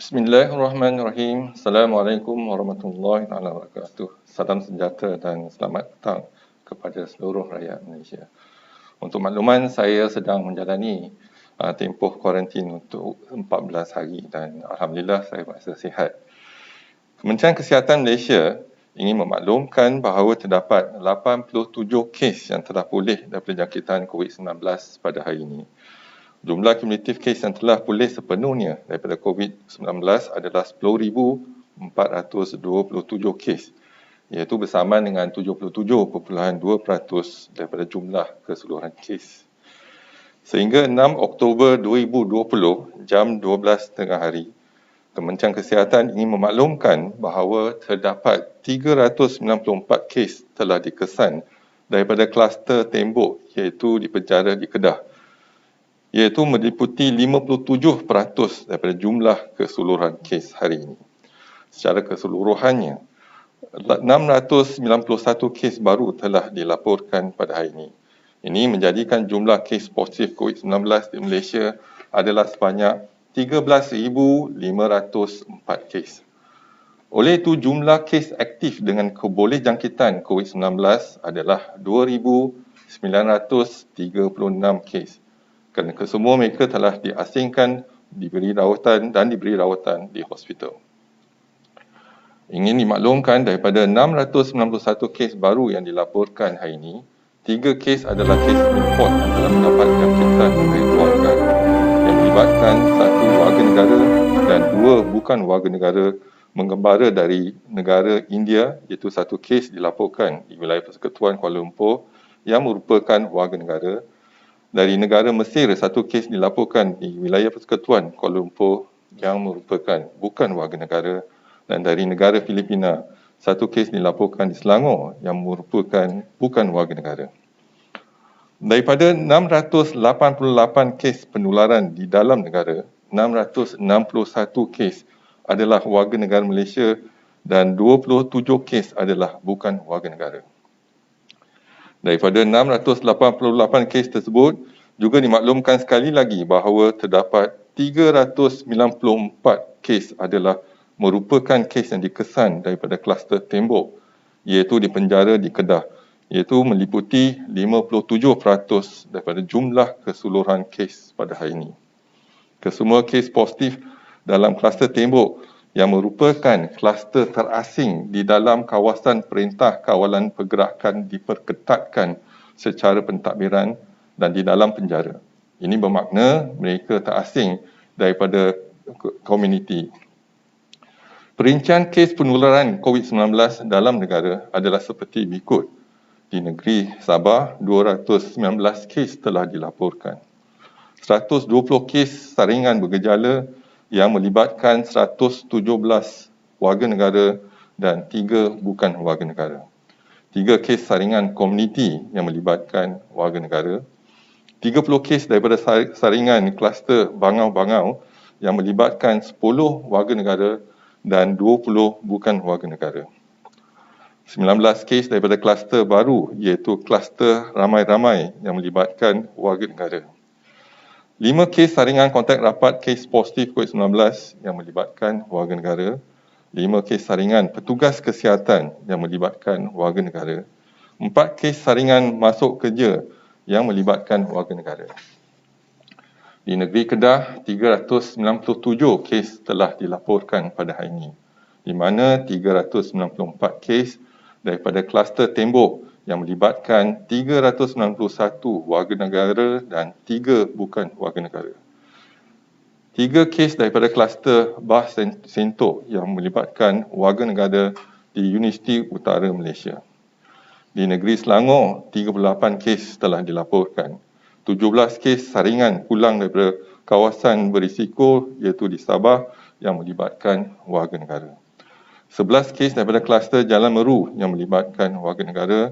Bismillahirrahmanirrahim. Assalamualaikum warahmatullahi wabarakatuh. Salam sejahtera dan selamat petang kepada seluruh rakyat Malaysia. Untuk makluman, saya sedang menjalani tempoh kuarantin untuk 14 hari dan Alhamdulillah saya berasa sihat. Kementerian Kesihatan Malaysia ingin memaklumkan bahawa terdapat 87 kes yang telah pulih daripada jangkitan COVID-19 pada hari ini. Jumlah kumulatif kes yang telah pulih sepenuhnya daripada COVID-19 adalah 10,427 kes, iaitu bersamaan dengan 77.2% daripada jumlah keseluruhan kes. Sehingga 6 Oktober 2020, jam 12.30 hari, Kementerian Kesihatan ingin memaklumkan bahawa terdapat 394 kes telah dikesan daripada kluster tembok iaitu di penjara di Kedah, iaitu meliputi 57% daripada jumlah keseluruhan kes hari ini. Secara keseluruhannya, 691 kes baru telah dilaporkan pada hari ini. Ini menjadikan jumlah kes positif COVID-19 di Malaysia adalah sebanyak 13,504 kes. Oleh itu, jumlah kes aktif dengan kebolehjangkitan COVID-19 adalah 2,936 kes. Kerana kesemua mereka telah diasingkan, diberi rawatan di hospital. Ingin dimaklumkan daripada 691 kes baru yang dilaporkan hari ini, 3 kes adalah kes import yang telah mendapat jangkitan dari luar negara yang melibatkan 1 warga negara dan 2 bukan warga negara menggembara dari negara India, iaitu 1 kes dilaporkan di wilayah Persekutuan Kuala Lumpur yang merupakan warga negara. Dari negara Mesir, 1 kes dilaporkan di wilayah Persekutuan Kuala Lumpur yang merupakan bukan warga negara, dan dari negara Filipina, 1 kes dilaporkan di Selangor yang merupakan bukan warga negara. Daripada 688 kes penularan di dalam negara, 661 kes adalah warga negara Malaysia dan 27 kes adalah bukan warga negara. Daripada 688 kes tersebut, juga dimaklumkan sekali lagi bahawa terdapat 394 kes adalah merupakan kes yang dikesan daripada kluster tembok, iaitu di penjara di Kedah, iaitu meliputi 57% daripada jumlah keseluruhan kes pada hari ini. Kesemua kes positif dalam kluster tembok yang merupakan kluster terasing di dalam kawasan Perintah Kawalan Pergerakan diperketatkan secara pentadbiran dan di dalam penjara. Ini bermakna mereka terasing daripada komuniti. Perincian kes penularan COVID-19 dalam negara adalah seperti berikut. Di negeri Sabah, 219 kes telah dilaporkan. 120 kes saringan bergejala yang melibatkan 117 warga negara dan 3 bukan warga negara. 3 kes saringan komuniti yang melibatkan warga negara. 30 kes daripada saringan kluster bangau-bangau yang melibatkan 10 warga negara dan 20 bukan warga negara. 19 kes daripada kluster baru iaitu kluster ramai-ramai yang melibatkan warga negara. 5 kes saringan kontak rapat kes positif COVID-19 yang melibatkan warga negara. 5 kes saringan petugas kesihatan yang melibatkan warga negara. 4 kes saringan masuk kerja yang melibatkan warga negara. Di negeri Kedah, 397 kes telah dilaporkan pada hari ini, di mana 394 kes daripada kluster tembok yang melibatkan 391 warga negara dan 3 bukan warga negara. 3 kes daripada kluster Bah Sentok yang melibatkan warga negara di Universiti Utara Malaysia. Di negeri Selangor, 38 kes telah dilaporkan. 17 kes saringan pulang daripada kawasan berisiko iaitu di Sabah yang melibatkan warga negara. 11 kes daripada kluster Jalan Meru yang melibatkan warga negara.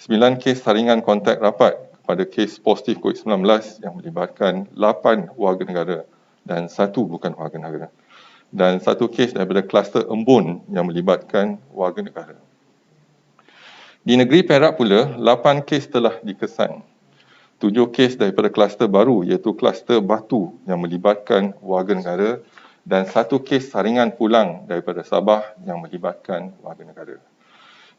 9 kes saringan kontak rapat kepada kes positif COVID-19 yang melibatkan 8 warga negara dan 1 bukan warga negara. Dan 1 kes daripada kluster Embun yang melibatkan warga negara. Di negeri Perak pula, 8 kes telah dikesan. 7 kes daripada kluster baru iaitu kluster Batu yang melibatkan warga negara dan 1 kes saringan pulang daripada Sabah yang melibatkan warga negara.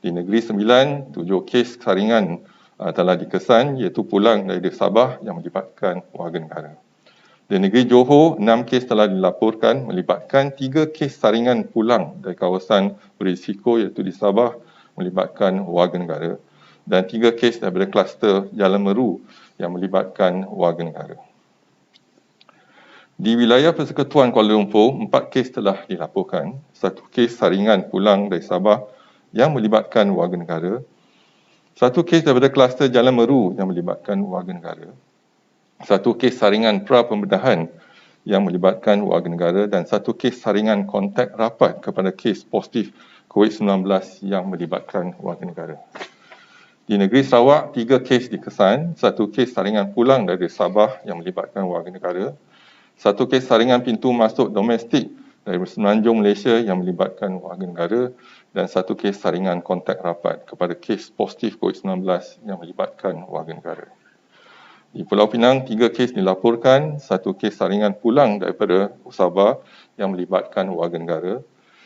Di Negeri Sembilan, 7 kes saringan telah dikesan iaitu pulang dari Sabah yang melibatkan warga negara. Di Negeri Johor, 6 kes telah dilaporkan melibatkan 3 kes saringan pulang dari kawasan berisiko iaitu di Sabah melibatkan warga negara dan 3 kes daripada kluster Jalan Meru yang melibatkan warga negara. Di wilayah Persekutuan Kuala Lumpur, 4 kes telah dilaporkan, 1 kes saringan pulang dari Sabah yang melibatkan warga negara, 1 kes daripada kluster Jalan Meru yang melibatkan warga negara, 1 kes saringan pra-pembedahan yang melibatkan warga negara dan 1 kes saringan kontak rapat kepada kes positif COVID-19 yang melibatkan warga negara. Di Negeri Sarawak, 3 kes dikesan, 1 kes saringan pulang dari Sabah yang melibatkan warga negara, 1 kes saringan pintu masuk domestik dari Semenanjung Malaysia yang melibatkan warga negara dan 1 kes saringan kontak rapat kepada kes positif COVID-19 yang melibatkan warga negara. Di Pulau Pinang, 3 kes dilaporkan, 1 kes saringan pulang daripada Sabah yang melibatkan warga negara,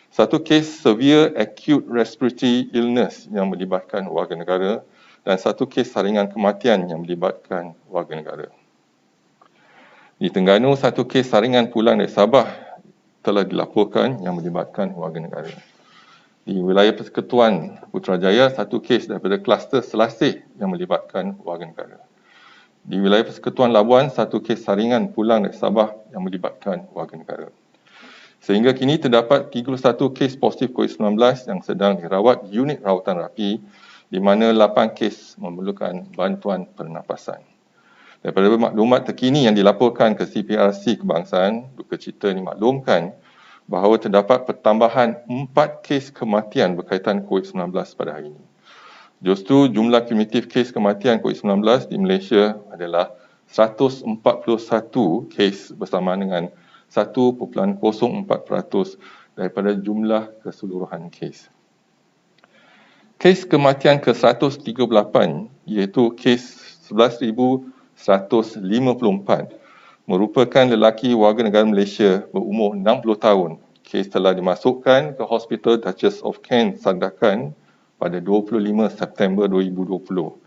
1 kes severe acute respiratory illness yang melibatkan warga negara dan 1 kes saringan kematian yang melibatkan warga negara. Di Terengganu, 1 kes saringan pulang dari Sabah telah dilaporkan yang melibatkan warga negara. Di wilayah Persekutuan Putrajaya, 1 kes daripada kluster Selasih yang melibatkan warga negara. Di wilayah Persekutuan Labuan, 1 kes saringan pulang dari Sabah yang melibatkan warga negara. Sehingga kini terdapat 31 kes positif COVID-19 yang sedang dirawat unit rawatan rapi di mana 8 kes memerlukan bantuan pernafasan. Daripada maklumat terkini yang dilaporkan ke CPRC Kebangsaan, duka cita dimaklumkan bahawa terdapat pertambahan 4 kes kematian berkaitan COVID-19 pada hari ini. Justru jumlah kumulatif kes kematian COVID-19 di Malaysia adalah 141 kes bersama dengan 1.04% daripada jumlah keseluruhan kes. Kes kematian ke-138 iaitu kes 11,154 merupakan lelaki warga negara Malaysia berumur 60 tahun. Kes telah dimasukkan ke Hospital Duchess of Kent Sandakan pada 25 September 2020.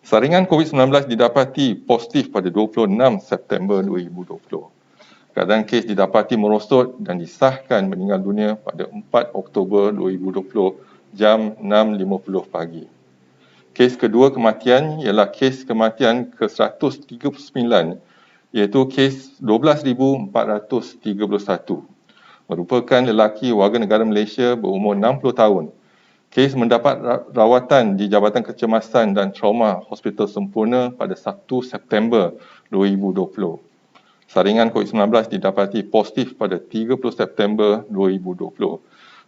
Saringan COVID-19 didapati positif pada 26 September 2020. Keadaan kes didapati merosot dan disahkan meninggal dunia pada 4 Oktober 2020 jam 6.50 pagi. Kes kedua kematian ialah kes kematian ke-139 iaitu kes 12,431 merupakan lelaki warga negara Malaysia berumur 60 tahun. Kes mendapat rawatan di Jabatan Kecemasan dan Trauma Hospital Sempurna pada 1 September 2020. Saringan COVID-19 didapati positif pada 30 September 2020.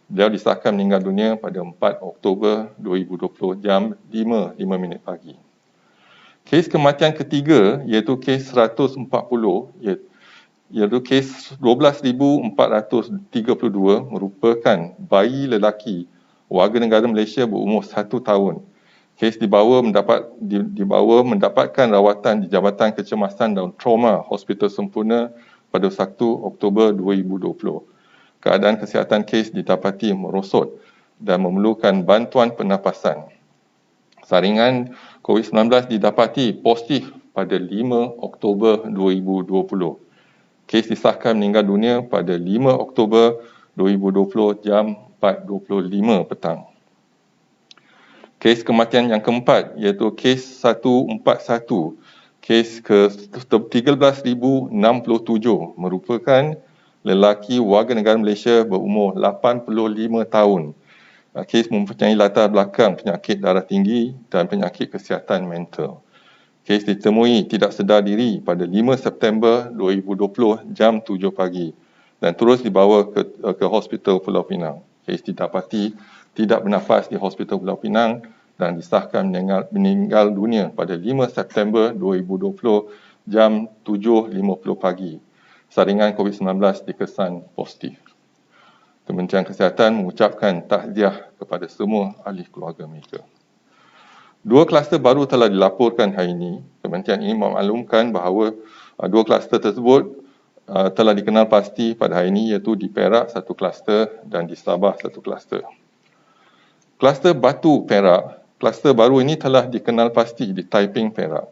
Beliau disahkan meninggal dunia pada 4 Oktober 2020 jam 5.05 pagi. Kes kematian ketiga iaitu kes 140 iaitu kes 12,432 merupakan bayi lelaki warga negara Malaysia berumur 1 tahun. Kes dibawa mendapatkan rawatan di Jabatan Kecemasan dan Trauma Hospital Sempurna pada 1 Oktober 2020. Keadaan kesihatan kes didapati merosot dan memerlukan bantuan pernafasan. Saringan COVID-19 didapati positif pada 5 Oktober 2020. Kes disahkan meninggal dunia pada 5 Oktober 2020 jam 4.25 petang. Kes kematian yang keempat iaitu kes 141, kes ke-13,067 merupakan lelaki warga negara Malaysia berumur 85 tahun. Kes mempunyai latar belakang penyakit darah tinggi dan penyakit kesihatan mental. Kes ditemui tidak sedar diri pada 5 September 2020 jam 7 pagi dan terus dibawa ke Hospital Pulau Pinang. Kes didapati tidak bernafas di Hospital Pulau Pinang dan disahkan meninggal dunia pada 5 September 2020 jam 7.50 pagi. Saringan COVID-19 dikesan positif. Kementerian Kesihatan mengucapkan takziah kepada semua ahli keluarga mereka. 2 kluster baru telah dilaporkan hari ini. Kementerian ini memaklumkan bahawa 2 kluster tersebut telah dikenal pasti pada hari ini, iaitu di Perak satu kluster dan di Sabah satu kluster. Kluster Batu Perak, kluster baru ini telah dikenal pasti di Taiping Perak.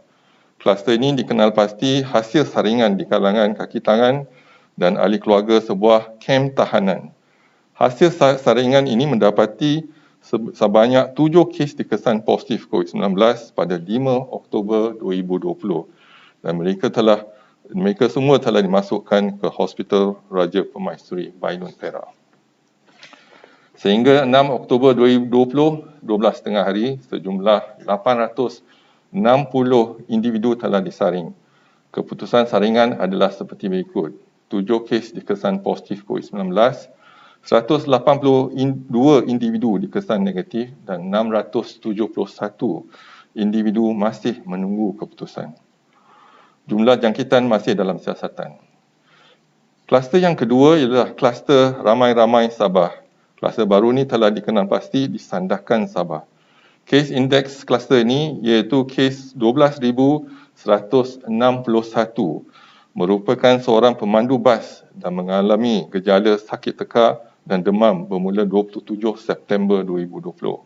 Kluster ini dikenal pasti hasil saringan di kalangan kaki tangan dan ahli keluarga sebuah kem tahanan. Hasil saringan ini mendapati sebanyak 7 kes dikesan positif COVID-19 pada 5 Oktober 2020 dan mereka semua telah dimasukkan ke Hospital Raja Permaisuri Bainun Perak. Sehingga 6 Oktober 2020, 12 tengah hari, sejumlah 860 individu telah disaring. Keputusan saringan adalah seperti berikut. 7 kes dikesan positif COVID-19, 182 individu dikesan negatif dan 671 individu masih menunggu keputusan. Jumlah jangkitan masih dalam siasatan. Kluster yang kedua ialah kluster ramai-ramai Sabah. Kluster baru ini telah dikenal pasti di Sandakan Sabah. Kes indeks kluster ini iaitu kes 12,161 merupakan seorang pemandu bas dan mengalami gejala sakit tekak dan demam bermula 27 September 2020.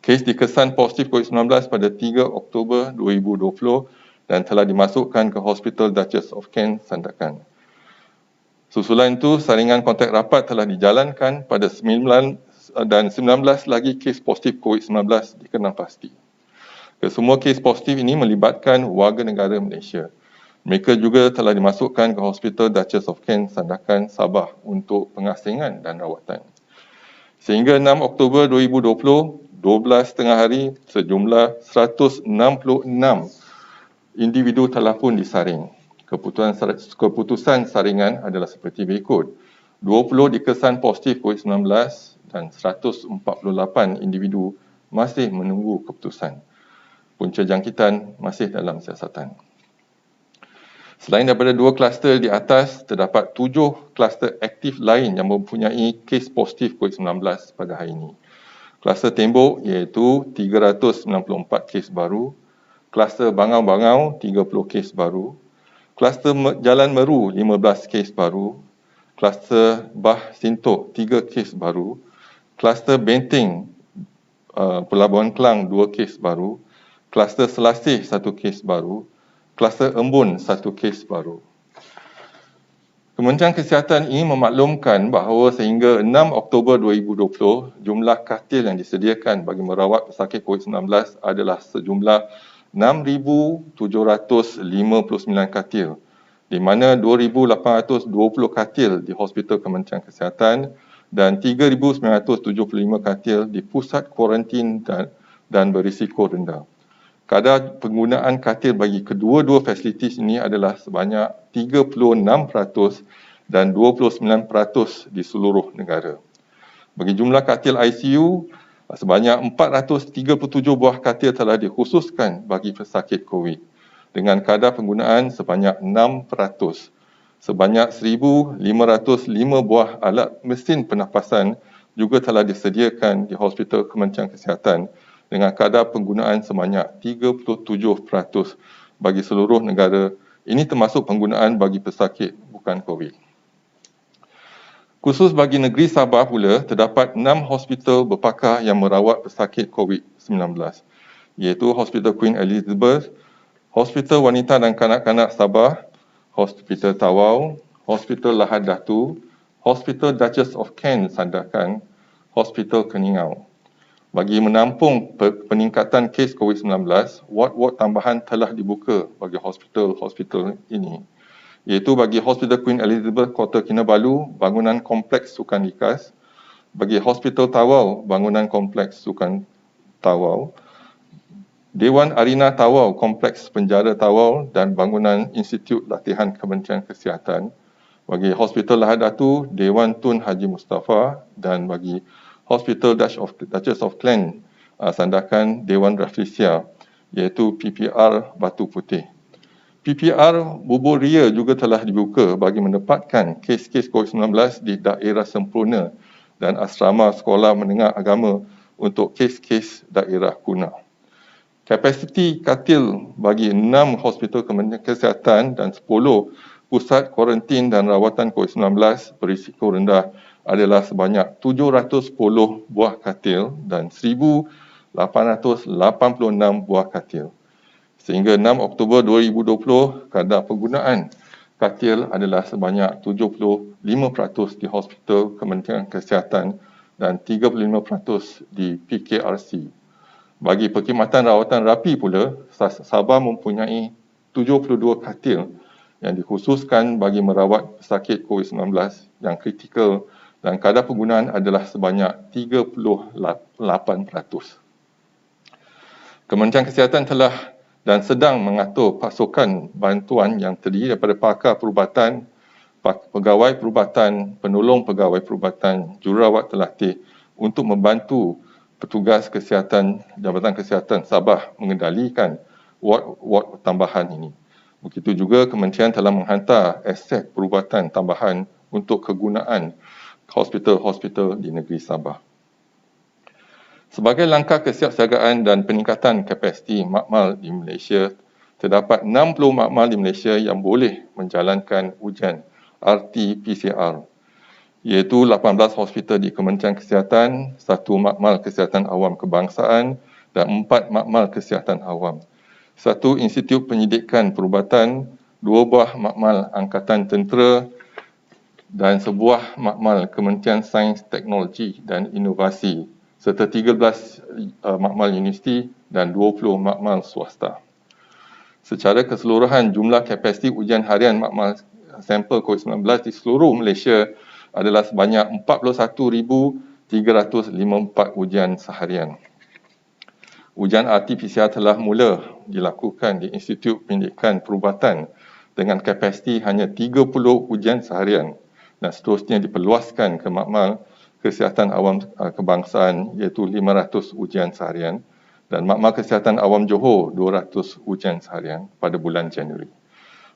Kes dikesan positif COVID-19 pada 3 Oktober 2020 dan telah dimasukkan ke Hospital Duchess of Kent, Sandakan. Susulan itu, saringan kontak rapat telah dijalankan pada 19 lagi kes positif COVID-19 dikenal pasti. Kesemua kes positif ini melibatkan warga negara Malaysia. Mereka juga telah dimasukkan ke Hospital Duchess of Kent, Sandakan, Sabah untuk pengasingan dan rawatan. Sehingga 6 Oktober 2020, 12 tengah hari, sejumlah 166 individu telah pun disaring. Keputusan saringan adalah seperti berikut. 20 dikesan positif COVID-19 dan 148 individu masih menunggu keputusan. Punca jangkitan masih dalam siasatan. Selain daripada 2 kluster di atas, terdapat 7 kluster aktif lain yang mempunyai kes positif COVID-19 pada hari ini. Kluster tembok iaitu 394 kes baru, kluster bangau-bangau 30 kes baru, kluster Jalan Meru 15 kes baru, kluster Bah Sintok 3 kes baru, kluster Benteng Pelabuhan Kelang 2 kes baru, kluster Selasih 1 kes baru, kluster Embun 1 kes baru. Kementerian Kesihatan ini memaklumkan bahawa sehingga 6 Oktober 2020, jumlah katil yang disediakan bagi merawat pesakit COVID-19 adalah sejumlah 6,759 katil, di mana 2,820 katil di Hospital Kementerian Kesihatan dan 3,975 katil di pusat kuarantin dan berisiko rendah. Kadar penggunaan katil bagi kedua-dua fasilitis ini adalah sebanyak 36% dan 29% di seluruh negara. Bagi jumlah katil ICU, sebanyak 437 buah katil telah dikhususkan bagi pesakit COVID dengan kadar penggunaan sebanyak 6%. Sebanyak 1,505 buah alat mesin pernafasan juga telah disediakan di Hospital Kementerian Kesihatan dengan kadar penggunaan sebanyak 37% bagi seluruh negara. Ini termasuk penggunaan bagi pesakit bukan COVID. Khusus bagi negeri Sabah pula, terdapat 6 hospital berpakar yang merawat pesakit COVID-19, iaitu Hospital Queen Elizabeth, Hospital Wanita dan Kanak-kanak Sabah, Hospital Tawau, Hospital Lahad Datu, Hospital Duchess of Kent Sandakan, Hospital Keningau. Bagi menampung peningkatan kes COVID-19, ward-ward tambahan telah dibuka bagi hospital-hospital ini, iaitu bagi Hospital Queen Elizabeth Kota Kinabalu, bangunan kompleks Sukan Likas, bagi Hospital Tawau, bangunan kompleks Sukan Tawau, Dewan Arena Tawau, kompleks penjara Tawau dan bangunan Institut Latihan Kementerian Kesihatan, bagi Hospital Lahad Datu, Dewan Tun Haji Mustafa dan bagi Hospital Duchess of Kent Sandakan, Dewan Rafflesia, iaitu PPR Batu Putih. PPR Bubur Ria juga telah dibuka bagi menempatkan kes-kes COVID-19 di daerah sempurna dan asrama sekolah menengah agama untuk kes-kes daerah kunar. Kapasiti katil bagi 6 hospital Kementerian Kesihatan dan 10 pusat kuarantin dan rawatan COVID-19 berisiko rendah adalah sebanyak 710 buah katil dan 1,886 buah katil. Sehingga 6 Oktober 2020, kadar penggunaan katil adalah sebanyak 75% di Hospital Kementerian Kesihatan dan 35% di PKRC. Bagi perkhidmatan rawatan rapi pula, Sabah mempunyai 72 katil yang dikhususkan bagi merawat pesakit COVID-19 yang kritikal dan kadar penggunaan adalah sebanyak 38%. Kementerian Kesihatan telah dan sedang mengatur pasukan bantuan yang terdiri daripada pakar perubatan, pegawai perubatan, penolong pegawai perubatan, jururawat terlatih untuk membantu petugas kesihatan Jabatan Kesihatan Sabah mengendalikan ward tambahan ini. Begitu juga kementerian telah menghantar aset perubatan tambahan untuk kegunaan hospital-hospital di negeri Sabah. Sebagai langkah kesiapsiagaan dan peningkatan kapasiti makmal di Malaysia, terdapat 60 makmal di Malaysia yang boleh menjalankan ujian RT-PCR, iaitu 18 hospital di Kementerian Kesihatan, 1 makmal kesihatan awam kebangsaan dan 4 makmal kesihatan awam, 1 institut penyidikan perubatan, 2 buah makmal angkatan tentera dan sebuah makmal Kementerian Sains, Teknologi dan Inovasi, serta 13 makmal universiti dan 20 makmal swasta. Secara keseluruhan, jumlah kapasiti ujian harian makmal sampel COVID-19 di seluruh Malaysia adalah sebanyak 41,354 ujian seharian. Ujian RT-PCR telah mula dilakukan di Institut Pendidikan Perubatan dengan kapasiti hanya 30 ujian seharian dan seterusnya diperluaskan ke makmal Kesihatan Awam Kebangsaan iaitu 500 ujian seharian dan Makmal Kesihatan Awam Johor 200 ujian seharian pada bulan Januari.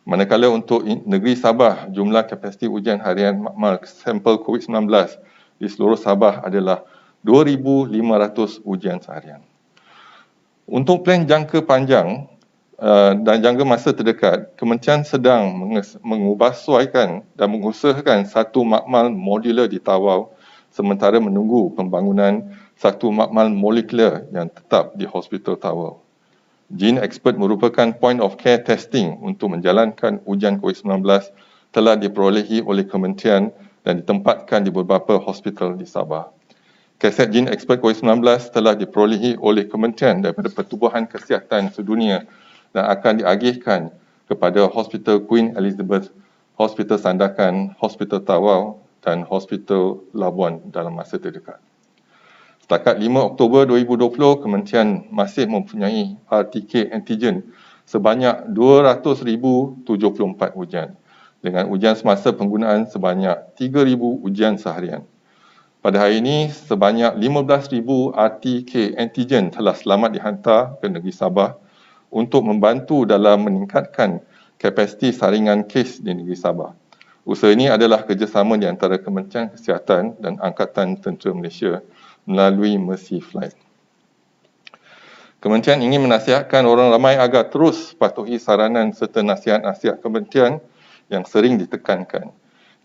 Manakala untuk negeri Sabah, jumlah kapasiti ujian harian makmal sampel COVID-19 di seluruh Sabah adalah 2,500 ujian seharian. Untuk plan jangka panjang dan jangka masa terdekat, Kementerian sedang mengubahsuaikan dan mengusahakan satu makmal modular di Tawau sementara menunggu pembangunan satu makmal molekular yang tetap di Hospital Tawau. Gene Expert merupakan point of care testing untuk menjalankan ujian COVID-19 telah diperolehi oleh Kementerian dan ditempatkan di beberapa hospital di Sabah. Kaset Gene Expert COVID-19 telah diperolehi oleh Kementerian daripada Pertubuhan Kesihatan Sedunia dan akan diagihkan kepada Hospital Queen Elizabeth, Hospital Sandakan, Hospital Tawau dan Hospital Labuan dalam masa terdekat. Setakat 5 Oktober 2020, Kementerian masih mempunyai RTK antigen sebanyak 200,074 ujian dengan ujian semasa penggunaan sebanyak 3,000 ujian seharian. Pada hari ini, sebanyak 15,000 RTK antigen telah selamat dihantar ke negeri Sabah untuk membantu dalam meningkatkan kapasiti saringan kes di negeri Sabah. Usaha ini adalah kerjasama di antara Kementerian Kesihatan dan Angkatan Tentera Malaysia melalui Mercy Flight. Kementerian ingin menasihatkan orang ramai agar terus patuhi saranan serta nasihat-nasihat kementerian yang sering ditekankan.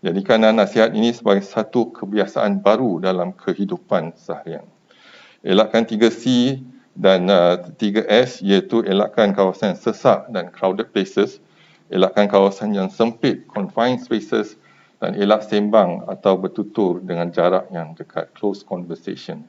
Jadikan nasihat ini sebagai satu kebiasaan baru dalam kehidupan seharian. Elakkan 3C dan 3S iaitu elakkan kawasan sesak dan crowded places, elakkan kawasan yang sempit, confined spaces dan elak sembang atau bertutur dengan jarak yang dekat, close conversation.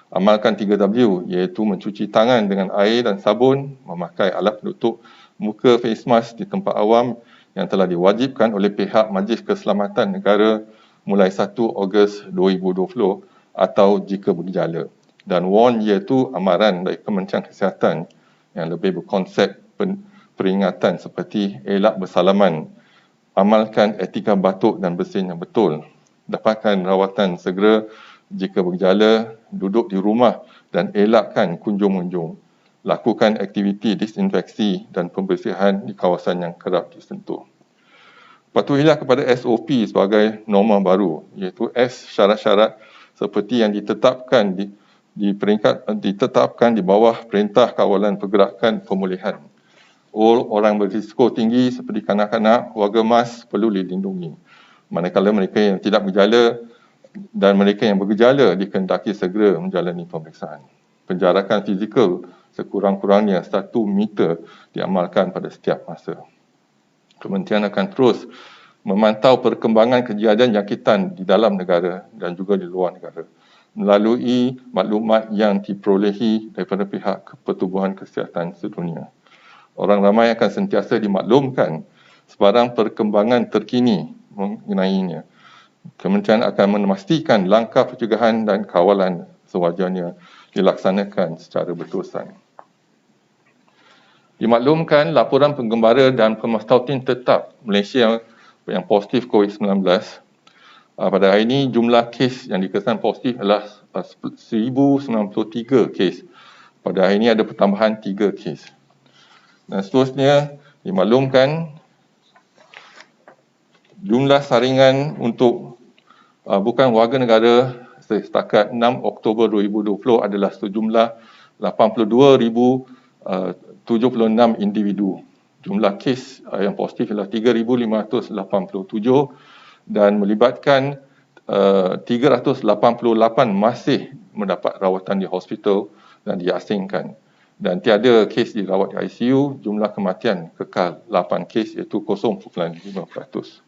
Amalkan 3W iaitu mencuci tangan dengan air dan sabun, memakai alat penutup muka face mask di tempat awam yang telah diwajibkan oleh pihak Majlis Keselamatan Negara mulai 1 Ogos 2020 atau jika bergejala. Dan WARN iaitu amaran dari Kementerian Kesihatan yang lebih berkonsep peringatan seperti elak bersalaman, amalkan etika batuk dan bersin yang betul, dapatkan rawatan segera jika bergejala, duduk di rumah dan elakkan kunjung-mengunjung. Lakukan aktiviti disinfeksi dan pembersihan di kawasan yang kerap disentuh. Patuhilah kepada SOP sebagai norma baru, iaitu S syarat-syarat seperti yang ditetapkan ditetapkan di bawah Perintah Kawalan Pergerakan Pemulihan. orang berisiko tinggi seperti kanak-kanak, warga emas perlu dilindungi. Manakala mereka yang tidak bergejala dan mereka yang bergejala dikehendaki segera menjalani pemeriksaan. Penjarakan fizikal sekurang-kurangnya 1 meter diamalkan pada setiap masa. Kementerian akan terus memantau perkembangan kejadian jangkitan di dalam negara dan juga di luar negara melalui maklumat yang diperolehi daripada pihak Pertubuhan Kesihatan Sedunia. Orang ramai akan sentiasa dimaklumkan sebarang perkembangan terkini mengenainya. Kementerian akan memastikan langkah pencegahan dan kawalan sewajarnya dilaksanakan secara berterusan. Dimaklumkan laporan penggembara dan pemastautin tetap Malaysia yang positif COVID-19. Pada hari ini jumlah kes yang dikesan positif adalah 1093 kes. Pada hari ini ada pertambahan 3 kes. Dan seterusnya dimaklumkan jumlah saringan untuk bukan warga negara setakat 6 Oktober 2020 adalah sejumlah 82,076 individu. Jumlah kes yang positif adalah 3,587 dan melibatkan 388 masih mendapat rawatan di hospital dan diasingkan. Dan tiada kes dirawat di ICU, jumlah kematian kekal 8 kes iaitu 0.5%.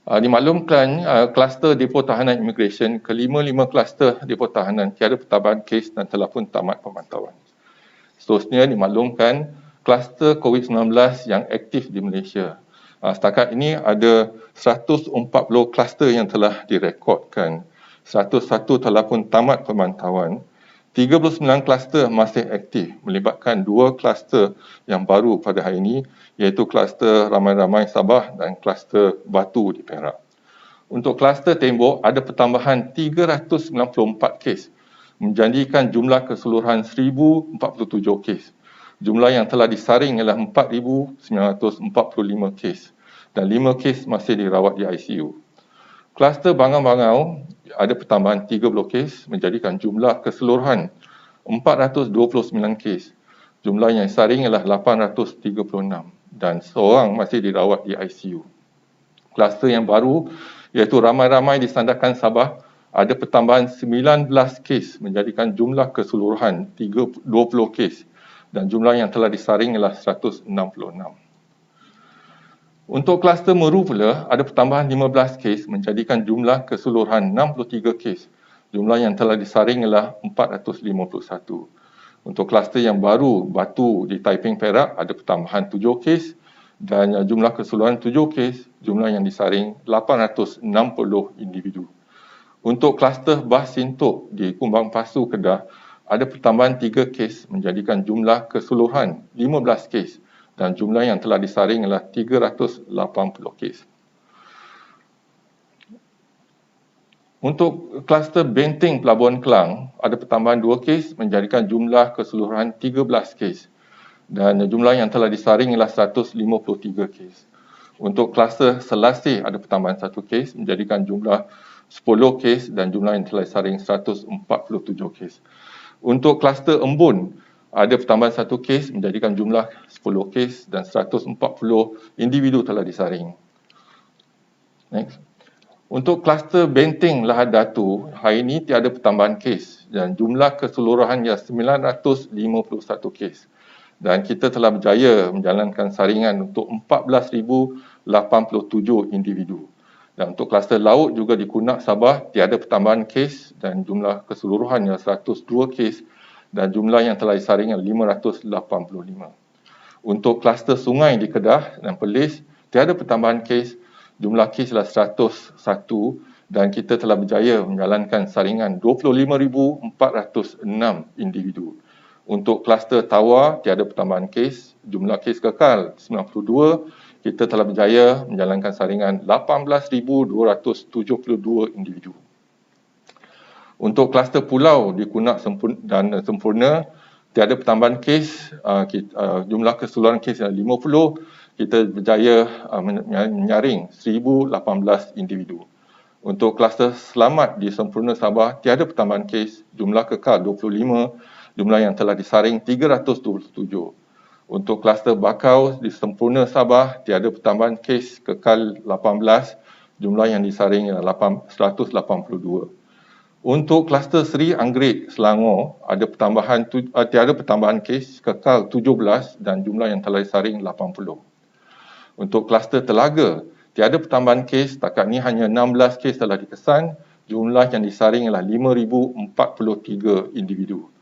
Dimaklumkan kluster depo tahanan immigration, kelima-lima kluster depo tahanan tiada pertambahan kes dan telah pun tamat pemantauan. Seterusnya dimaklumkan kluster COVID-19 yang aktif di Malaysia. Setakat ini ada 140 kluster yang telah direkodkan. 101 telah pun tamat pemantauan. 39 kluster masih aktif melibatkan 2 kluster yang baru pada hari ini iaitu kluster Ramai-Ramai Sabah dan kluster Batu di Perak. Untuk kluster Tembok ada pertambahan 394 kes menjadikan jumlah keseluruhan 1047 kes. Jumlah yang telah disaring ialah 4,945 kes dan 5 kes masih dirawat di ICU. Kluster Bangau-Bangau ada pertambahan 30 kes menjadikan jumlah keseluruhan 429 kes. Jumlah yang disaring ialah 836 dan seorang masih dirawat di ICU. Kluster yang baru iaitu Ramai-Ramai di Sandakan Sabah ada pertambahan 19 kes menjadikan jumlah keseluruhan 20 kes dan jumlah yang telah disaring ialah 166. Untuk kluster Meru pula ada pertambahan 15 kes menjadikan jumlah keseluruhan 63 kes. Jumlah yang telah disaring ialah 451. Untuk kluster yang baru Batu di Taiping Perak ada pertambahan 7 kes dan jumlah keseluruhan 7 kes, jumlah yang disaring 860 individu. Untuk kluster Bah Sintok di Kumbang Pasu Kedah ada pertambahan 3 kes menjadikan jumlah keseluruhan 15 kes dan jumlah yang telah disaring ialah 380 kes. Untuk kluster Benteng Pelabuhan Kelang ada pertambahan 2 kes menjadikan jumlah keseluruhan 13 kes dan jumlah yang telah disaring ialah 153 kes. Untuk kluster Selasih ada pertambahan 1 kes menjadikan jumlah 10 kes dan jumlah yang telah disaring 147 kes. Untuk kluster Embun ada pertambahan 1 kes menjadikan jumlah 10 kes dan 140 individu telah disaring. Next. Untuk kluster Benteng Lahad Datu, hari ini tiada pertambahan kes dan jumlah keseluruhannya 951 kes. Dan kita telah berjaya menjalankan saringan untuk 14,087 individu. Dan untuk kluster laut juga di Kunak Sabah tiada pertambahan kes dan jumlah keseluruhannya 102 kes dan jumlah yang telah disaring 585. Untuk kluster sungai di Kedah dan Perlis tiada pertambahan kes, jumlah kes adalah 101 dan kita telah berjaya menjalankan saringan 25,406 individu. Untuk kluster Tawar tiada pertambahan kes, jumlah kes kekal 92, kita telah berjaya menjalankan saringan 18,272 individu. Untuk kluster pulau di Kunak dan Sempurna, tiada pertambahan kes, jumlah keseluruhan kes adalah 50, kita berjaya menyaring 1,018 individu. Untuk kluster Selamat di Sempurna Sabah, tiada pertambahan kes, jumlah kekal 25, jumlah yang telah disaring 327. Untuk kluster Bakau di Sempurna Sabah, tiada pertambahan kes, kekal 18, jumlah yang disaring ialah 182. Untuk kluster Seri Anggerik Selangor, tiada pertambahan kes, kekal 17 dan jumlah yang telah disaring 80. Untuk kluster Telaga, tiada pertambahan kes, setakat ini hanya 16 kes telah dikesan, jumlah yang disaring ialah 5,043 individu.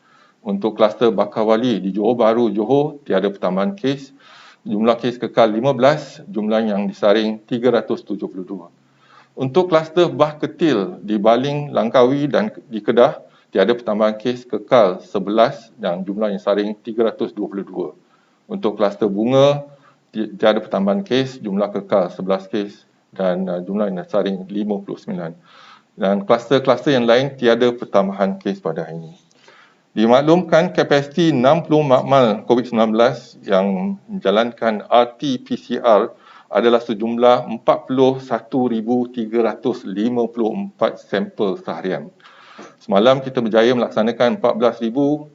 Untuk kluster Bakawali di Johor Bahru, Johor, tiada pertambahan kes, jumlah kes kekal 15, jumlah yang disaring 372. Untuk kluster Bah Ketil di Baling, Langkawi dan di Kedah, tiada pertambahan kes, kekal 11 dan jumlah yang disaring 322. Untuk kluster Bunga, tiada pertambahan kes, jumlah kekal 11 kes dan jumlah yang disaring 59. Dan kluster-kluster yang lain tiada pertambahan kes pada hari ini. Dimaklumkan kapasiti 60 makmal COVID-19 yang menjalankan RT-PCR adalah sejumlah 41,354 sampel seharian. Semalam kita berjaya melaksanakan 14,317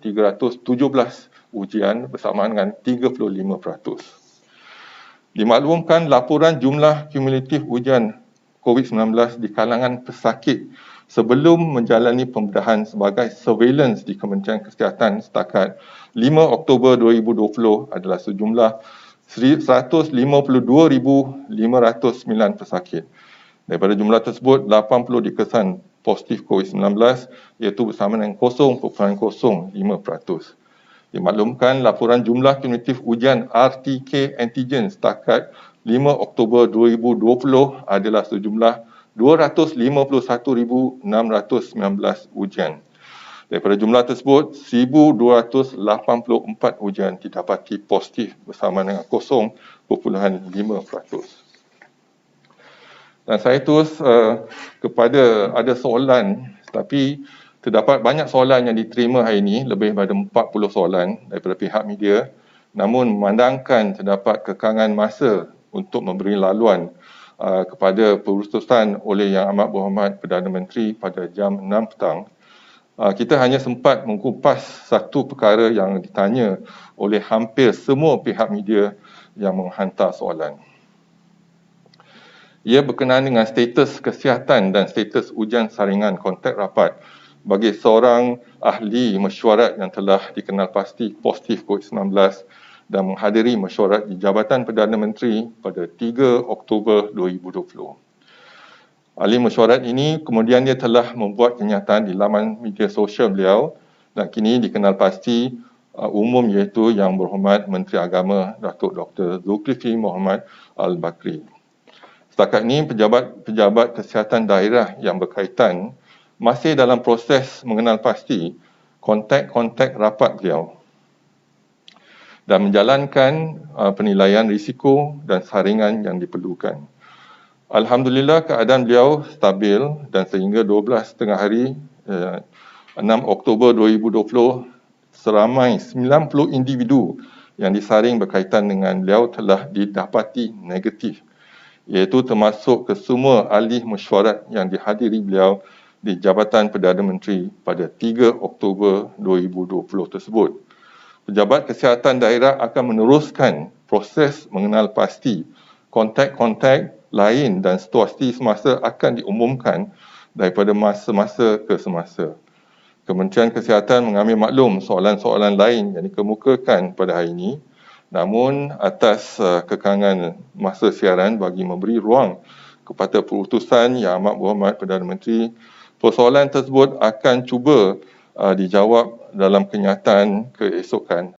ujian bersamaan dengan 35%. Dimaklumkan laporan jumlah kumulatif ujian COVID-19 di kalangan pesakit sebelum menjalani pembedahan sebagai surveillance di Kementerian Kesihatan setakat 5 Oktober 2020 adalah sejumlah 152,509 pesakit. Daripada jumlah tersebut, 80 dikesan positif COVID-19 iaitu bersama dengan 0.05%. Dimaklumkan laporan jumlah kumulatif ujian RTK antigen setakat 5 Oktober 2020 adalah sejumlah 251,619 ujian. Daripada jumlah tersebut, 1,284 ujian didapati positif bersama dengan 0.5%. Dan saya terus kepada ada soalan, tapi terdapat banyak soalan yang diterima hari ini, lebih daripada 40 soalan daripada pihak media. Namun memandangkan terdapat kekangan masa untuk memberi laluan kepada perutusan oleh Yang Amat Berhormat Perdana Menteri pada jam 6 petang, kita hanya sempat mengupas satu perkara yang ditanya oleh hampir semua pihak media yang menghantar soalan. Ia berkenaan dengan status kesihatan dan status ujian saringan kontak rapat bagi seorang ahli mesyuarat yang telah dikenal pasti positif COVID-19 dan menghadiri mesyuarat di Jabatan Perdana Menteri pada 3 Oktober 2020. Ahli mesyuarat ini kemudian dia telah membuat kenyataan di laman media sosial beliau dan kini dikenal pasti umum iaitu Yang Berhormat Menteri Agama Datuk Dr. Zulkifli Mohamed Al-Bakri. Setakat ini pejabat kesihatan daerah yang berkaitan masih dalam proses mengenal pasti kontak-kontak rapat beliau dan menjalankan penilaian risiko dan saringan yang diperlukan. Alhamdulillah keadaan beliau stabil dan sehingga 12 tengah hari 6 Oktober 2020 seramai 90 individu yang disaring berkaitan dengan beliau telah didapati negatif, iaitu termasuk kesemua ahli mesyuarat yang dihadiri beliau di Jabatan Perdana Menteri pada 3 Oktober 2020 tersebut. Pejabat kesihatan daerah akan meneruskan proses mengenal pasti kontak-kontak lain dan situasi semasa akan diumumkan daripada masa-masa ke semasa. Kementerian Kesihatan mengambil maklum soalan-soalan lain yang dikemukakan pada hari ini, namun atas kekangan masa siaran bagi memberi ruang kepada perutusan Yang Amat Berhormat Perdana Menteri, persoalan tersebut akan cuba dijawab dalam kenyataan keesokan.